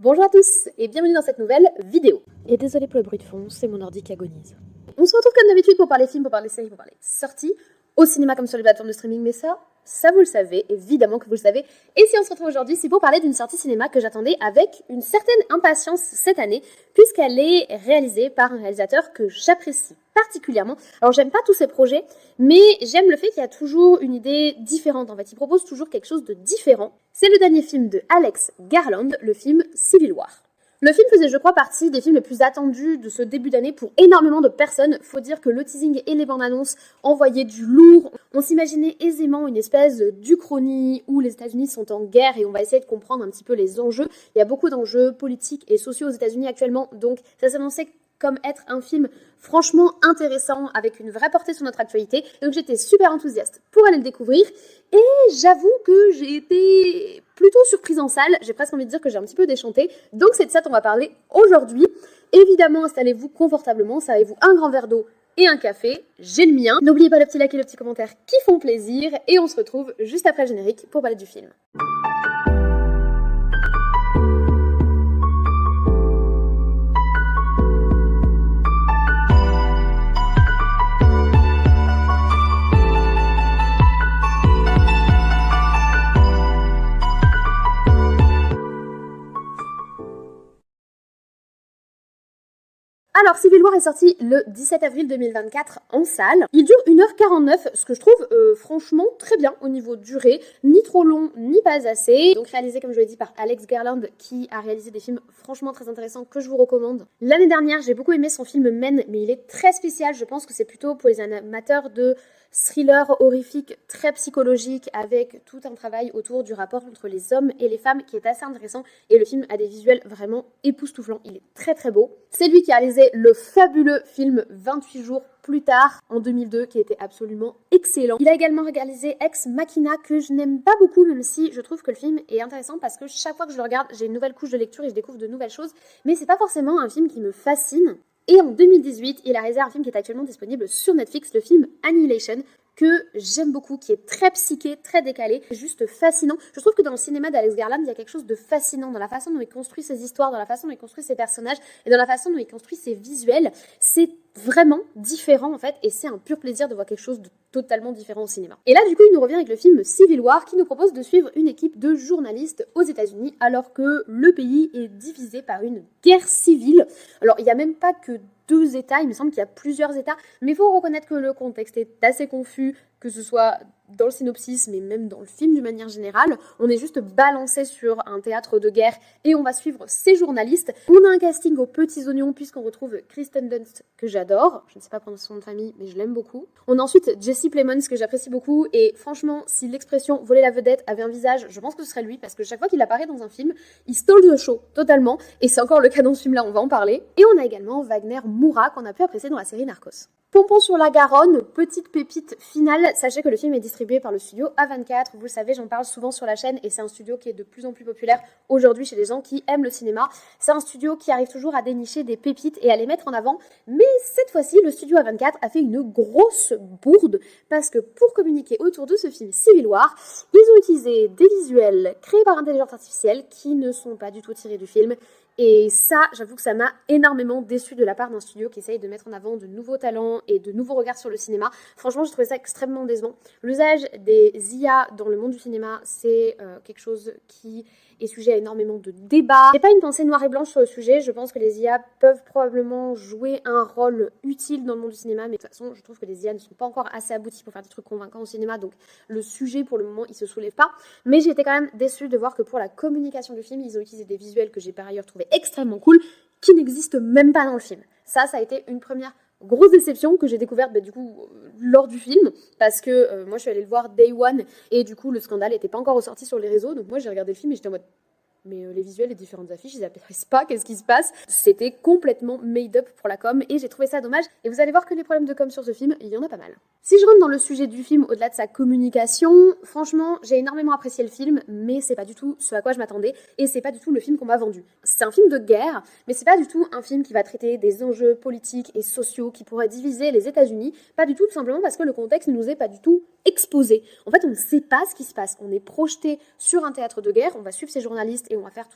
Bonjour à tous et bienvenue dans cette nouvelle vidéo. Et désolé pour le bruit de fond, c'est mon ordi qui agonise. On se retrouve comme d'habitude pour parler films, pour parler séries, pour parler sorties, au cinéma comme sur les plateformes de streaming, mais ça vous le savez, évidemment que vous le savez. Et si on se retrouve aujourd'hui, c'est pour parler d'une sortie cinéma que j'attendais avec une certaine impatience cette année, puisqu'elle est réalisée par un réalisateur que j'apprécie particulièrement. Alors j'aime pas tous ses projets, mais j'aime le fait qu'il y a toujours une idée différente. En fait, il propose toujours quelque chose de différent. C'est le dernier film de Alex Garland, le film Civil War. Le film faisait, je crois, partie des films les plus attendus de ce début d'année pour énormément de personnes. Faut dire que le teasing et les bandes annonces envoyaient du lourd. On s'imaginait aisément une espèce d'Uchronie où les États-Unis sont en guerre et on va essayer de comprendre un petit peu les enjeux. Il y a beaucoup d'enjeux politiques et sociaux aux États-Unis actuellement, donc ça s'annonçait comme être un film franchement intéressant avec une vraie portée sur notre actualité. Donc j'étais super enthousiaste pour aller le découvrir et j'avoue que j'ai été plutôt surprise en salle. J'ai presque envie de dire que j'ai un petit peu déchanté. Donc c'est de ça dont on va parler aujourd'hui. Évidemment, installez-vous confortablement, servez-vous un grand verre d'eau et un café. J'ai le mien. N'oubliez pas le petit like et le petit commentaire qui font plaisir et on se retrouve juste après le générique pour parler du film. Alors, Civil War est sorti le 17 avril 2024 en salle. Il dure 1h49, ce que je trouve franchement très bien au niveau durée, ni trop long, ni pas assez. Donc réalisé, comme je l'ai dit, par Alex Garland, qui a réalisé des films franchement très intéressants que je vous recommande. L'année dernière, j'ai beaucoup aimé son film Men, mais il est très spécial. Je pense que c'est plutôt pour les amateurs de thriller horrifique très psychologique avec tout un travail autour du rapport entre les hommes et les femmes qui est assez intéressant et le film a des visuels vraiment époustouflants, il est très très beau. C'est lui qui a réalisé le fabuleux film 28 jours plus tard en 2002 qui était absolument excellent. Il a également réalisé Ex Machina que je n'aime pas beaucoup même si je trouve que le film est intéressant parce que chaque fois que je le regarde j'ai une nouvelle couche de lecture et je découvre de nouvelles choses mais c'est pas forcément un film qui me fascine. Et en 2018, il a réalisé un film qui est actuellement disponible sur Netflix, le film Annihilation, que j'aime beaucoup, qui est très psyché, très décalé, juste fascinant. Je trouve que dans le cinéma d'Alex Garland, il y a quelque chose de fascinant dans la façon dont il construit ses histoires, dans la façon dont il construit ses personnages et dans la façon dont il construit ses visuels. C'est vraiment différent en fait et c'est un pur plaisir de voir quelque chose de totalement différent au cinéma. Et là du coup il nous revient avec le film Civil War qui nous propose de suivre une équipe de journalistes aux États-Unis alors que le pays est divisé par une guerre civile. Alors il n'y a même pas que 2 États, il me semble qu'il y a plusieurs États, mais il faut reconnaître que le contexte est assez confus, que ce soit dans le synopsis, mais même dans le film d'une manière générale. On est juste balancé sur un théâtre de guerre et on va suivre ces journalistes. On a un casting aux petits oignons puisqu'on retrouve Kristen Dunst, que j'adore. Je ne sais pas prononcer son nom de famille, mais je l'aime beaucoup. On a ensuite Jesse Plemons, que j'apprécie beaucoup. Et franchement, si l'expression voler la vedette avait un visage, je pense que ce serait lui, parce que chaque fois qu'il apparaît dans un film, il stole the show totalement. Et c'est encore le cas dans ce film-là, on va en parler. Et on a également Wagner Moura, qu'on a pu apprécier dans la série Narcos. Pompon sur la Garonne, petite pépite finale. Sachez que le film est distribué par le studio A24. Vous le savez, j'en parle souvent sur la chaîne et c'est un studio qui est de plus en plus populaire aujourd'hui chez les gens qui aiment le cinéma. C'est un studio qui arrive toujours à dénicher des pépites et à les mettre en avant. Mais cette fois-ci, le studio A24 a fait une grosse bourde parce que pour communiquer autour de ce film Civil War, ils ont utilisé des visuels créés par intelligence artificielle qui ne sont pas du tout tirés du film. Et ça, j'avoue que ça m'a énormément déçue de la part d'un studio qui essaye de mettre en avant de nouveaux talents et de nouveaux regards sur le cinéma. Franchement, j'ai trouvé ça extrêmement décevant. L'usage des IA dans le monde du cinéma, c'est quelque chose qui est sujet à énormément de débats. J'ai pas une pensée noire et blanche sur le sujet, je pense que les IA peuvent probablement jouer un rôle utile dans le monde du cinéma, mais de toute façon, je trouve que les IA ne sont pas encore assez abouties pour faire des trucs convaincants au cinéma, donc le sujet, pour le moment, il se soulève pas. Mais j'ai été quand même déçue de voir que pour la communication du film, ils ont utilisé des visuels que j'ai par ailleurs trouvé extrêmement cool, qui n'existent même pas dans le film. Ça a été une première grosse déception que j'ai découverte lors du film parce que moi je suis allée le voir day one et du coup le scandale n'était pas encore ressorti sur les réseaux donc moi j'ai regardé le film et j'étais en mode mais les visuels, les différentes affiches, ils apparaissent pas, qu'est-ce qui se passe? C'était complètement made up pour la com et j'ai trouvé ça dommage et vous allez voir que les problèmes de com sur ce film, il y en a pas mal. Si je rentre dans le sujet du film au-delà de sa communication, franchement j'ai énormément apprécié le film mais c'est pas du tout ce à quoi je m'attendais et c'est pas du tout le film qu'on m'a vendu. C'est un film de guerre mais c'est pas du tout un film qui va traiter des enjeux politiques et sociaux qui pourraient diviser les États-Unis, pas du tout simplement parce que le contexte ne nous est pas du tout exposé. En fait, on ne sait pas ce qui se passe. On est projeté sur un théâtre de guerre, on va suivre ces journalistes et on va faire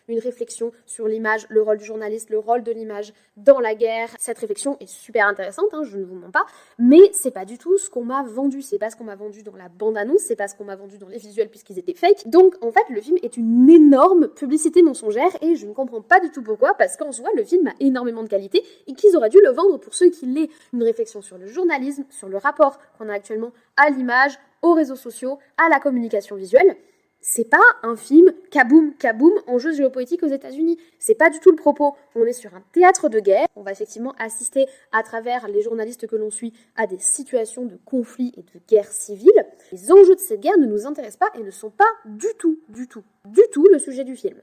une réflexion sur l'image, le rôle du journaliste, le rôle de l'image dans la guerre. Cette réflexion est super intéressante, je ne vous mens pas, mais c'est pas du tout ce qu'on m'a vendu. C'est pas ce qu'on m'a vendu dans la bande-annonce, c'est pas ce qu'on m'a vendu dans les visuels puisqu'ils étaient fake. Donc, en fait, le film est une énorme publicité mensongère et je ne comprends pas du tout pourquoi, parce qu'en soi, le film a énormément de qualité et qu'ils auraient dû le vendre pour ceux qui l'aient. Une réflexion sur le journalisme, sur le rapport qu'on a actuellement à l'image, aux réseaux sociaux, à la communication visuelle. C'est pas un film kaboum kaboum enjeu géopolitique aux États-Unis. C'est pas du tout le propos. On est sur un théâtre de guerre. On va effectivement assister à travers les journalistes que l'on suit à des situations de conflit et de guerre civile. Les enjeux de cette guerre ne nous intéressent pas et ne sont pas du tout le sujet du film.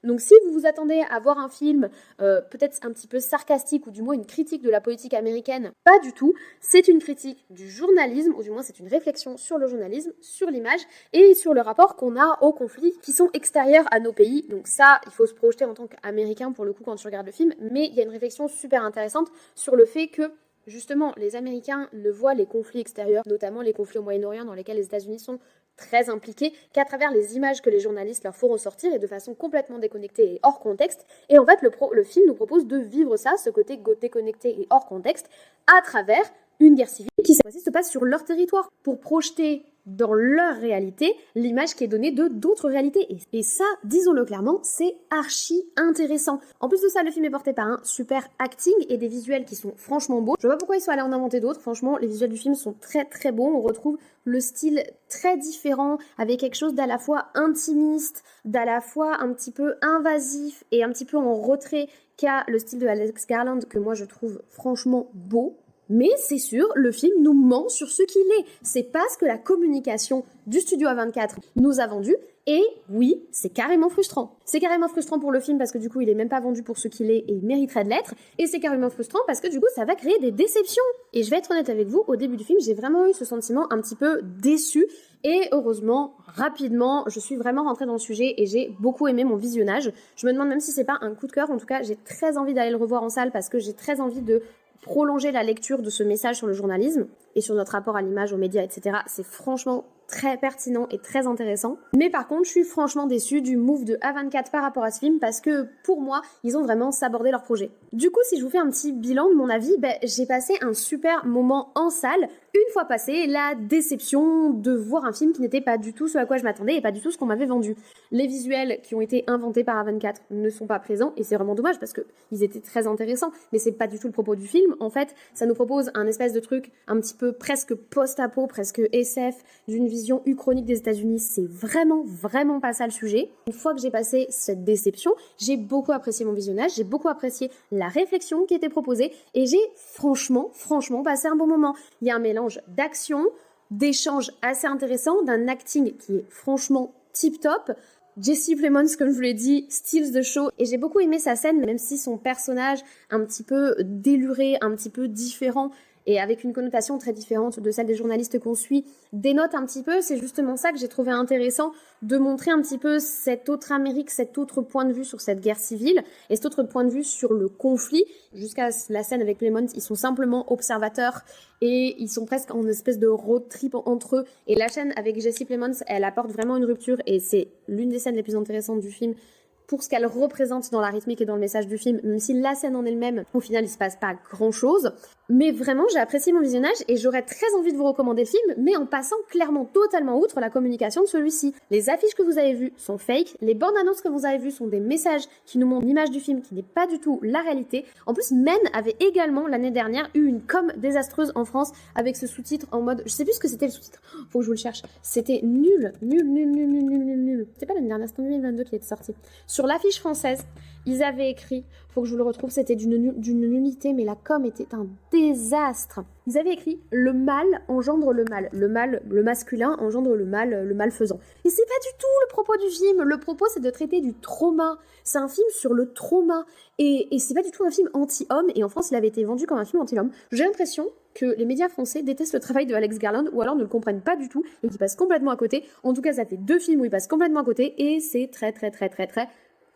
Donc si vous vous attendez à voir un film peut-être un petit peu sarcastique ou du moins une critique de la politique américaine, pas du tout. C'est une critique du journalisme, ou du moins c'est une réflexion sur le journalisme, sur l'image et sur le rapport qu'on a aux conflits qui sont extérieurs à nos pays. Donc ça, il faut se projeter en tant qu'Américain pour le coup quand tu regardes le film, mais il y a une réflexion super intéressante sur le fait que justement les Américains ne voient les conflits extérieurs, notamment les conflits au Moyen-Orient dans lesquels les États-Unis sont très impliqués, qu'à travers les images que les journalistes leur font ressortir et de façon complètement déconnectée et hors contexte. Et en fait, le film nous propose de vivre ça, ce côté déconnecté et hors contexte, à travers une guerre civile qui cette fois-ci se passe sur leur territoire pour projeter dans leur réalité l'image qui est donnée de d'autres réalités. Et ça, disons-le clairement, c'est archi intéressant. En plus de ça, le film est porté par un super acting et des visuels qui sont franchement beaux. Je vois pas pourquoi ils sont allés en inventer d'autres. Franchement, les visuels du film sont très très beaux. On retrouve le style très différent avec quelque chose d'à la fois intimiste, d'à la fois un petit peu invasif et un petit peu en retrait qu'a le style de Alex Garland que moi je trouve franchement beau. Mais c'est sûr, le film nous ment sur ce qu'il est. C'est pas ce que la communication du studio A24 nous a vendu. Et oui, c'est carrément frustrant. C'est carrément frustrant pour le film parce que du coup, il est même pas vendu pour ce qu'il est et il mériterait de l'être. Et c'est carrément frustrant parce que du coup, ça va créer des déceptions. Et je vais être honnête avec vous, au début du film, j'ai vraiment eu ce sentiment un petit peu déçu. Et heureusement, rapidement, je suis vraiment rentrée dans le sujet et j'ai beaucoup aimé mon visionnage. Je me demande même si c'est pas un coup de cœur. En tout cas, j'ai très envie d'aller le revoir en salle parce que j'ai très envie de prolonger la lecture de ce message sur le journalisme et sur notre rapport à l'image, aux médias, etc. C'est franchement très pertinent et très intéressant. Mais par contre, je suis franchement déçue du move de A24 par rapport à ce film parce que pour moi, ils ont vraiment sabordé leur projet. Du coup, si je vous fais un petit bilan de mon avis, j'ai passé un super moment en salle. Une fois passé, la déception de voir un film qui n'était pas du tout ce à quoi je m'attendais et pas du tout ce qu'on m'avait vendu. Les visuels qui ont été inventés par A24 ne sont pas présents et c'est vraiment dommage parce que ils étaient très intéressants, mais c'est pas du tout le propos du film. En fait, ça nous propose un espèce de truc un petit peu presque post-apo, presque SF, d'une vision uchronique des États-Unis. C'est vraiment pas ça le sujet. Une fois que j'ai passé cette déception, j'ai beaucoup apprécié mon visionnage, j'ai beaucoup apprécié la réflexion qui était proposée et j'ai franchement passé un bon moment. Il y a un mélange d'action, d'échanges assez intéressants, d'un acting qui est franchement tip-top. Jesse Plemons, comme je vous l'ai dit, steals the show. Et j'ai beaucoup aimé sa scène, même si son personnage un petit peu déluré, un petit peu différent, et avec une connotation très différente de celle des journalistes qu'on suit, dénote un petit peu. C'est justement ça que j'ai trouvé intéressant, de montrer un petit peu cette autre Amérique, cet autre point de vue sur cette guerre civile, et cet autre point de vue sur le conflit. Jusqu'à la scène avec Plemons, ils sont simplement observateurs, et ils sont presque en espèce de road trip entre eux. Et la scène avec Jesse Plemons, elle apporte vraiment une rupture, et c'est l'une des scènes les plus intéressantes du film, pour ce qu'elle représente dans la rythmique et dans le message du film, même si la scène en elle-même, au final, il se passe pas grand-chose. Mais vraiment, j'ai apprécié mon visionnage et j'aurais très envie de vous recommander le film, mais en passant clairement totalement outre la communication de celui-ci. Les affiches que vous avez vues sont fake, les bandes annonces que vous avez vues sont des messages qui nous montrent l'image du film qui n'est pas du tout la réalité. En plus, Men avait également l'année dernière eu une com désastreuse en France avec ce sous-titre en mode, je sais plus ce que c'était le sous-titre, faut que je vous le cherche. C'était nul. C'était pas l'année dernière, c'était en 2022 qui est sorti. Sur l'affiche française, ils avaient écrit, faut que je vous le retrouve, c'était d'une nullité, mais la com était un désastre. Ils avaient écrit « Le mal engendre le mal ». Le masculin engendre le malfaisant. Et c'est pas du tout le propos du film. Le propos, c'est de traiter du trauma. C'est un film sur le trauma. Et c'est pas du tout un film anti-homme. Et en France, il avait été vendu comme un film anti-homme. J'ai l'impression que les médias français détestent le travail de Alex Garland, ou alors ne le comprennent pas du tout, et qu'ils passent complètement à côté. En tout cas, ça fait 2 films où ils passent complètement à côté, et c'est très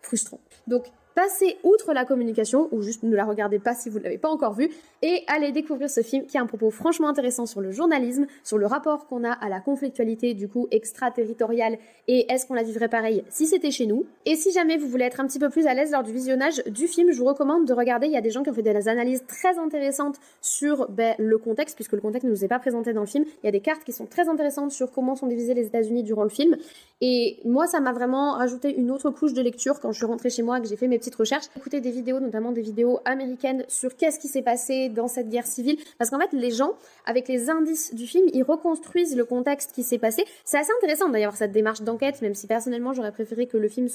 frustrant. Donc, passez outre la communication, ou juste ne la regardez pas si vous ne l'avez pas encore vue, et allez découvrir ce film qui a un propos franchement intéressant sur le journalisme, sur le rapport qu'on a à la conflictualité du coup extraterritoriale, et est-ce qu'on la vivrait pareil si c'était chez nous. Et si jamais vous voulez être un petit peu plus à l'aise lors du visionnage du film, je vous recommande de regarder, il y a des gens qui ont fait des analyses très intéressantes sur le contexte, puisque le contexte ne nous est pas présenté dans le film. Il y a des cartes qui sont très intéressantes sur comment sont divisés les États-Unis durant le film, et moi ça m'a vraiment rajouté une autre couche de lecture quand je suis rentrée chez moi, que j'ai fait mes petites recherches, écouter des vidéos, notamment des vidéos américaines sur qu'est-ce qui s'est passé dans cette guerre civile, parce qu'en fait les gens, avec les indices du film, ils reconstruisent le contexte qui s'est passé. C'est assez intéressant d'ailleurs cette démarche d'enquête, même si personnellement j'aurais préféré que le film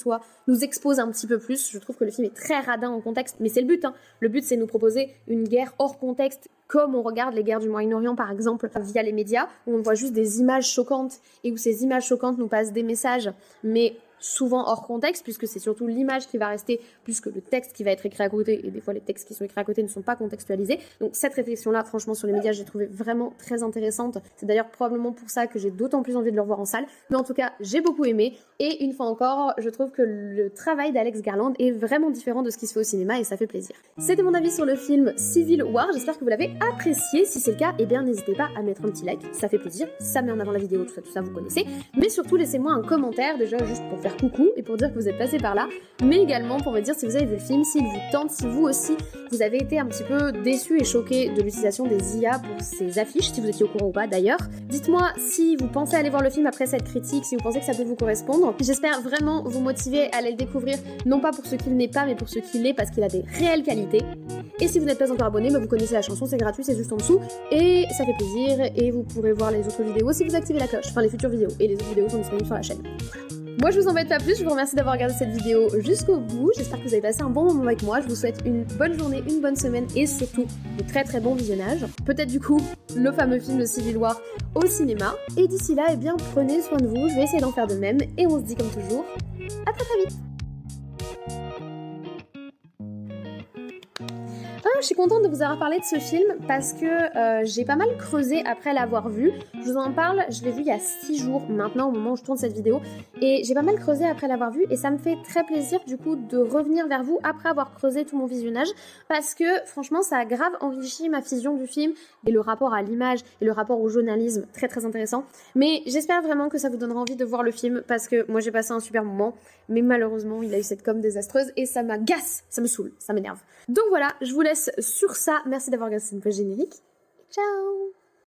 nous expose un petit peu plus. Je trouve que le film est très radin en contexte, mais c'est le but, hein. Le but c'est de nous proposer une guerre hors contexte, comme on regarde les guerres du Moyen-Orient par exemple via les médias, où on voit juste des images choquantes et où ces images choquantes nous passent des messages, mais souvent hors contexte, puisque c'est surtout l'image qui va rester plus que le texte qui va être écrit à côté, et des fois les textes qui sont écrits à côté ne sont pas contextualisés. Donc cette réflexion-là, franchement, sur les médias, j'ai trouvé vraiment très intéressante. C'est d'ailleurs probablement pour ça que j'ai d'autant plus envie de le revoir en salle, mais en tout cas, j'ai beaucoup aimé, et une fois encore, je trouve que le travail d'Alex Garland est vraiment différent de ce qui se fait au cinéma, et ça fait plaisir. C'était mon avis sur le film Civil War, j'espère que vous l'avez apprécié. Si c'est le cas, eh bien n'hésitez pas à mettre un petit like, ça fait plaisir, ça met en avant la vidéo, tout ça vous connaissez, mais surtout laissez-moi un commentaire, déjà juste pour faire coucou et pour dire que vous êtes passé par là, mais également pour me dire si vous avez vu le film, s'il vous tente, si vous aussi vous avez été un petit peu déçu et choqué de l'utilisation des IA pour ces affiches, si vous étiez au courant ou pas d'ailleurs. Dites-moi si vous pensez aller voir le film après cette critique, si vous pensez que ça peut vous correspondre. J'espère vraiment vous motiver à aller le découvrir, non pas pour ce qu'il n'est pas, mais pour ce qu'il est, parce qu'il a des réelles qualités. Et si vous n'êtes pas encore abonné, vous connaissez la chanson, c'est gratuit, c'est juste en dessous, et ça fait plaisir, et vous pourrez voir les autres vidéos si vous activez la cloche, enfin les futures vidéos, et les autres vidéos sont disponibles sur la chaîne. Moi je vous embête pas plus, je vous remercie d'avoir regardé cette vidéo jusqu'au bout, j'espère que vous avez passé un bon moment avec moi, je vous souhaite une bonne journée, une bonne semaine et surtout de très très bons visionnages. Peut-être du coup le fameux film de Civil War au cinéma. Et d'ici là, eh bien prenez soin de vous, je vais essayer d'en faire de même et on se dit comme toujours, à très très vite. Je suis contente de vous avoir parlé de ce film parce que j'ai pas mal creusé après l'avoir vu. Je vous en parle, je l'ai vu il y a 6 jours maintenant au moment où je tourne cette vidéo et j'ai pas mal creusé après l'avoir vu et ça me fait très plaisir du coup de revenir vers vous après avoir creusé tout mon visionnage parce que franchement ça a grave enrichi ma vision du film et le rapport à l'image et le rapport au journalisme, très très intéressant. Mais j'espère vraiment que ça vous donnera envie de voir le film parce que moi j'ai passé un super moment mais malheureusement il a eu cette com désastreuse et ça m'agace, ça me saoule, ça m'énerve. Donc voilà, je vous laisse sur ça. Merci d'avoir regardé cette page générique. Ciao!